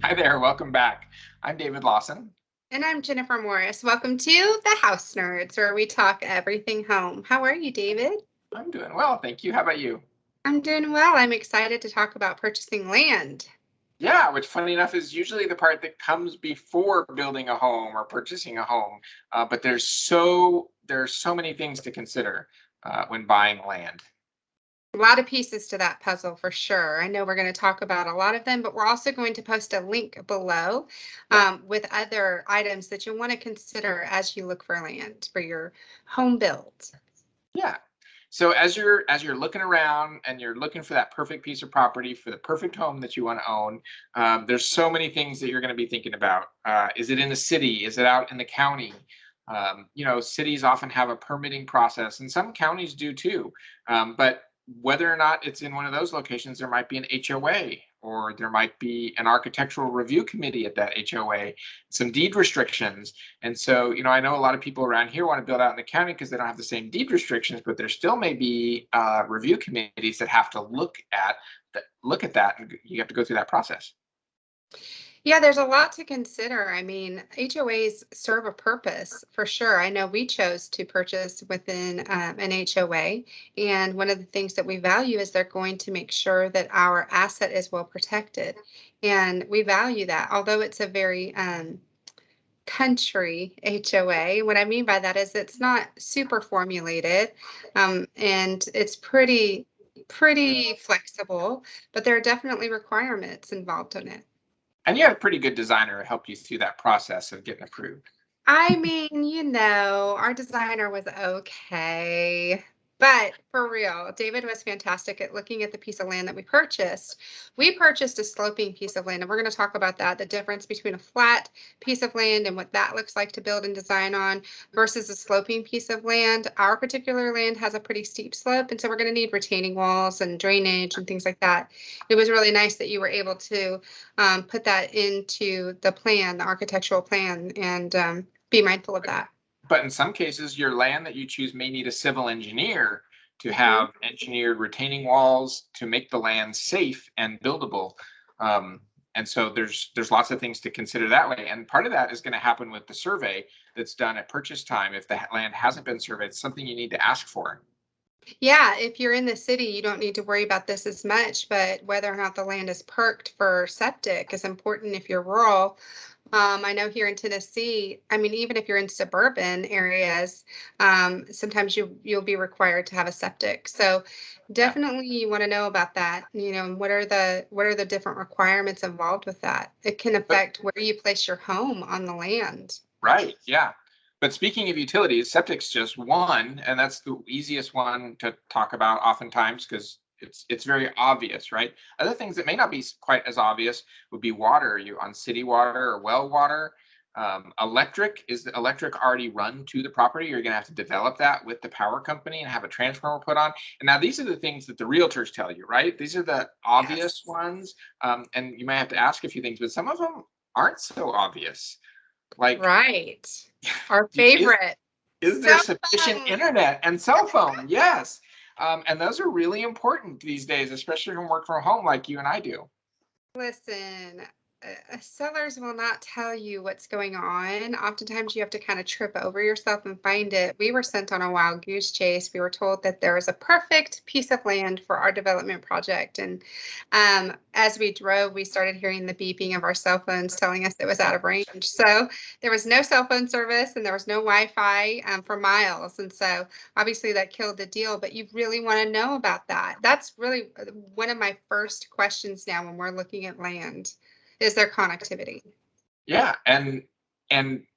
Hi there, welcome back. I'm David Lawson. And I'm Jennifer Morris. Welcome to the House Nerds, where we talk everything home. How are you, David? I'm doing well, thank you. How about you? I'm doing well. I'm excited to talk about purchasing land. Yeah, which funny enough is usually the part that comes before building a home or purchasing a home. But there's so many things to consider when buying land. A lot of pieces to that puzzle for sure. I know we're going to talk about a lot of them, but we're also going to post a link below Yeah, with other items that you want to consider as you look for land for your home build. yeah. So as you're looking around and you're looking for that perfect piece of property for the perfect home that you want to own, there's so many things that you're going to be thinking about. Is it in the city? Is it out in the county? Cities often have a permitting process, and some counties do too. But whether or not it's in one of those locations, there might be an HOA, or there might be an architectural review committee at that HOA, some deed restrictions. And so, I know a lot of people around here want to build out in the county because they don't have the same deed restrictions, but there still may be review committees that have to look at that, and you have to go through that process. Yeah, there's a lot to consider. I mean, HOAs serve a purpose for sure. I know we chose to purchase within an HOA, and one of the things that we value is they're going to make sure that our asset is well protected. And we value that, although it's a very country HOA. What I mean by that is it's not super formulated, and it's pretty flexible, but there are definitely requirements involved in it. And you had a pretty good designer help you through that process of getting approved. I mean, our designer was okay. But for real, David was fantastic at looking at the piece of land that we purchased. We purchased a sloping piece of land, and we're going to talk about that, the difference between a flat piece of land and what that looks like to build and design on versus a sloping piece of land. Our particular land has a pretty steep slope, and so we're going to need retaining walls and drainage and things like that. It was really nice that you were able to put that into the plan, the architectural plan, and be mindful of that. But in some cases, your land that you choose may need a civil engineer to Mhm. have engineered retaining walls to make the land safe and buildable. Um, and so there's lots of things to consider that way. And part of that is going to happen with the survey that's done at purchase time. If the land hasn't been surveyed, it's something you need to ask for. Yeah, if you're in the city, you don't need to worry about this as much, but whether or not the land is perked for septic is important if you're rural. I know here in Tennessee, I mean, even if you're in suburban areas, sometimes you'll be required to have a septic. So Yeah. definitely you want to know about that. And what are the different requirements involved with that? It can But affect where you place your home on the land. right, yeah. But speaking of utilities, septic's just one, and that's the easiest one to talk about oftentimes because it's very obvious, right? Other things that may not be quite as obvious would be water. Are you on city water or well water? Electric, is the electric already run to the property? You're going to have to develop that with the power company and have a transformer put on. And now these are the things that the realtors tell you, right? These are the obvious Yes. ones, and you might have to ask a few things, but some of them aren't so obvious. Like, Right. Our is favorite is there cell sufficient phone. internet and cell phone? Yes. And those are really important these days, especially from work from home like you and I do. Listen, sellers will not tell you what's going on. Oftentimes, you have to kind of trip over yourself and find it. We were sent on a wild goose chase. We were told that there was a perfect piece of land for our development project. And as we drove, we started hearing the beeping of our cell phones telling us it was out of range. So there was no cell phone service and there was no Wi Fi for miles. And so obviously that killed the deal, but you really want to know about that. That's really one of my first questions now when we're looking at land is their connectivity. Yeah, and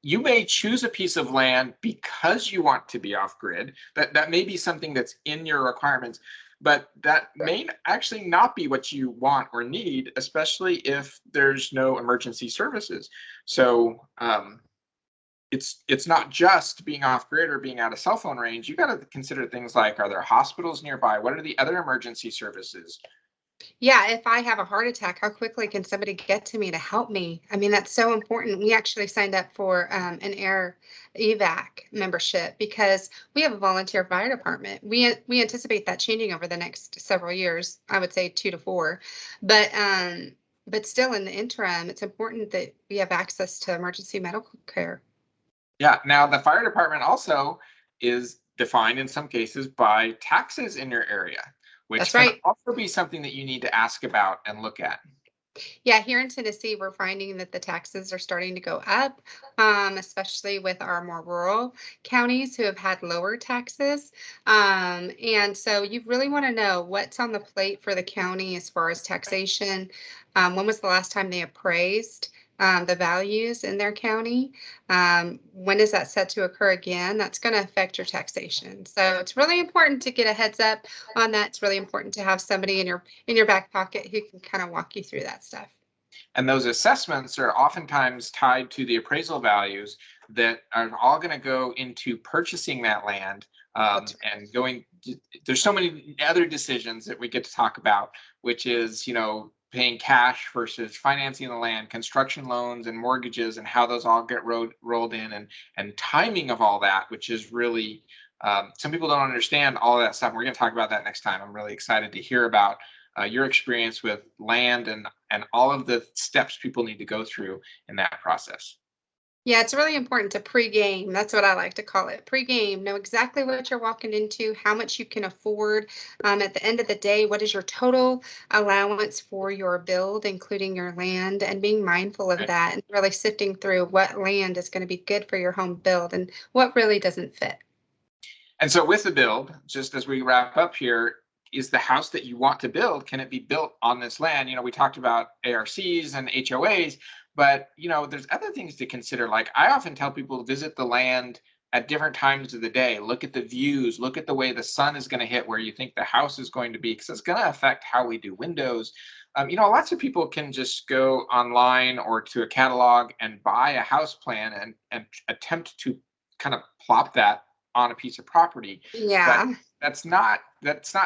you may choose a piece of land because you want to be off grid. That may be something that's in your requirements, but that may actually not be what you want or need, especially if there's no emergency services. So it's not just being off grid or being out of cell phone range. You got to consider things like, are there hospitals nearby? What are the other emergency services? Yeah, if I have a heart attack, how quickly can somebody get to me to help me? I mean, that's so important. We actually signed up for an air evac membership because we have a volunteer fire department. We anticipate that changing over the next several years. I would say 2 to 4, but But still, in the interim, it's important that we have access to emergency medical care. Yeah. Now, the fire department also is defined in some cases by taxes in your area, which That's can right. also be something that you need to ask about and look at. Yeah, here in Tennessee, we're finding that the taxes are starting to go up, especially with our more rural counties who have had lower taxes. And so you really want to know what's on the plate for the county as far as taxation. When was the last time they appraised the values in their county? When is that set to occur again? That's going to affect your taxation. So it's really important to get a heads up on that. It's really important to have somebody in your back pocket who can kind of walk you through that stuff. And those assessments are oftentimes tied to the appraisal values that are all going to go into purchasing that land, That's and going. There's so many other decisions that we get to talk about, which is, paying cash versus financing the land, construction loans and mortgages, and how those all get rolled in, and timing of all that, which is really, some people don't understand all of that stuff. We're going to talk about that next time. I'm really excited to hear about your experience with land and all of the steps people need to go through in that process. Yeah, it's really important to pregame. That's what I like to call it. Pregame. Know exactly what you're walking into, how much you can afford. At the end of the day, what is your total allowance for your build, including your land, and being mindful of Right. that and really sifting through what land is going to be good for your home build and what really doesn't fit. And so with the build, just as we wrap up here, is the house that you want to build, can it be built on this land? We talked about ARCs and HOAs, but there's other things to consider. Like, I often tell people to visit the land at different times of the day, look at the views, look at the way the sun is going to hit where you think the house is going to be, because it's going to affect how we do windows. Lots of people can just go online or to a catalog and buy a house plan and attempt to kind of plop that on a piece of property, but Yeah. that's not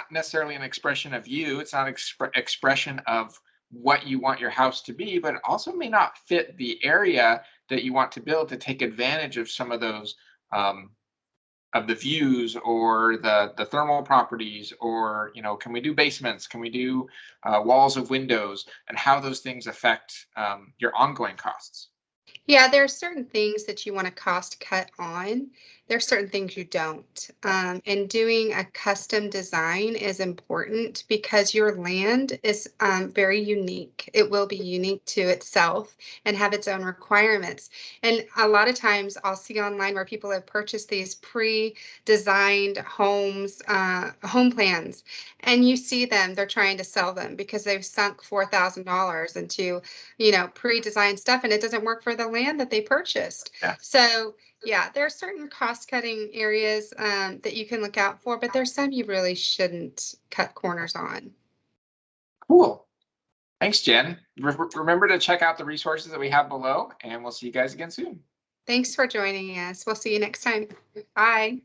necessarily an expression of you. It's not expression of what you want your house to be, but it also may not fit the area that you want to build to take advantage of some of those, of the views or the thermal properties, or can we do basements, can we do walls of windows, and how those things affect your ongoing costs. Yeah, there are certain things that you want to cost cut on. There are certain things you don't. And doing a custom design is important because your land is very unique. It will be unique to itself and have its own requirements. And a lot of times I'll see online where people have purchased these pre-designed homes, home plans, and you see them, they're trying to sell them because they've sunk $4,000 into pre-designed stuff and it doesn't work for the land that they purchased. Yeah. So yeah, there are certain cost-cutting areas that you can look out for, but there's some you really shouldn't cut corners on. Cool. Thanks, Jen. Remember to check out the resources that we have below, and we'll see you guys again soon. Thanks for joining us. We'll see you next time. Bye.